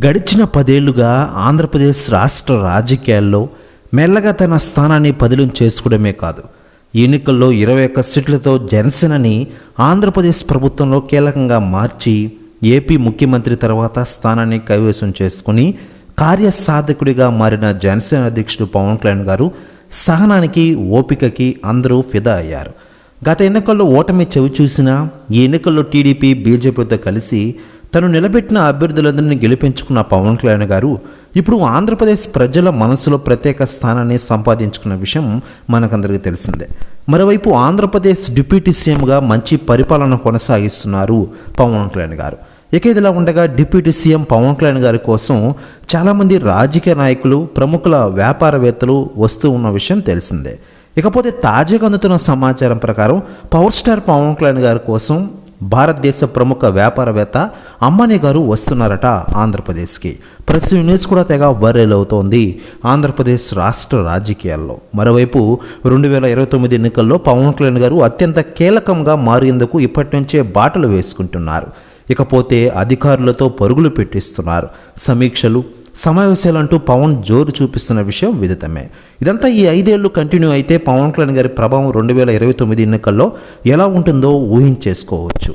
గడిచిన 10 ఏళ్లుగా ఆంధ్రప్రదేశ్ రాష్ట్ర రాజకీయాల్లో మెల్లగా తన స్థానాన్ని పదిలం చేసుకోవడమే కాదు, ఎన్నికల్లో 21 సీట్లతో జనసేనని ఆంధ్రప్రదేశ్ ప్రభుత్వంలో కీలకంగా మార్చి ఏపీ ముఖ్యమంత్రి తర్వాత స్థానాన్ని కైవసం చేసుకుని కార్యసాధకుడిగా మారిన జనసేన అధ్యక్షుడు పవన్ కళ్యాణ్ గారు సహనానికి, ఓపికకి అందరూ ఫిదా అయ్యారు. గత ఎన్నికల్లో ఓటమి చవిచూసినా ఈ ఎన్నికల్లో టీడీపీ, బీజేపీతో కలిసి తను నిలబెట్టిన అభ్యర్థులందరినీ గెలిపించుకున్న పవన్ కళ్యాణ్ గారు ఇప్పుడు ఆంధ్రప్రదేశ్ ప్రజల మనసులో ప్రత్యేక స్థానాన్ని సంపాదించుకున్న విషయం మనకందరికీ తెలిసిందే. మరోవైపు ఆంధ్రప్రదేశ్ డిప్యూటీ సీఎంగా మంచి పరిపాలన కొనసాగిస్తున్నారు పవన్ కళ్యాణ్ గారు. ఇక ఇదిలా ఉండగా డిప్యూటీ సీఎం పవన్ కళ్యాణ్ గారి కోసం చాలామంది రాజకీయ నాయకులు, ప్రముఖుల వ్యాపారవేత్తలు వస్తూ ఉన్న విషయం తెలిసిందే. ఇకపోతే తాజాగా అందుతున్న సమాచారం ప్రకారం పవర్ స్టార్ పవన్ కళ్యాణ్ గారి కోసం భారతదేశ ప్రముఖ వ్యాపారవేత్త అంబానీ గారు వస్తున్నారట ఆంధ్రప్రదేశ్కి. ప్రెస్ న్యూస్ కూడా తెగ వైరల్ అవుతోంది ఆంధ్రప్రదేశ్ రాష్ట్ర రాజకీయాల్లో. మరోవైపు 2029 ఎన్నికల్లో పవన్ కళ్యాణ్ గారు అత్యంత కీలకంగా మారేందుకు ఇప్పటి నుంచే బాటలు వేసుకుంటున్నారు. ఇకపోతే అధికారులతో పరుగులు పెట్టిస్తున్నారు. సమీక్షలు, సమావేశాలంటూ పవన్ జోరు చూపిస్తున్న విషయం విదితమే. ఇదంతా ఈ 5 ఏళ్లు కంటిన్యూ అయితే పవన్ కళ్యాణ్ గారి ప్రభావం 2029 ఎన్నికల్లో ఎలా ఉంటుందో ఊహించేసుకోవచ్చు.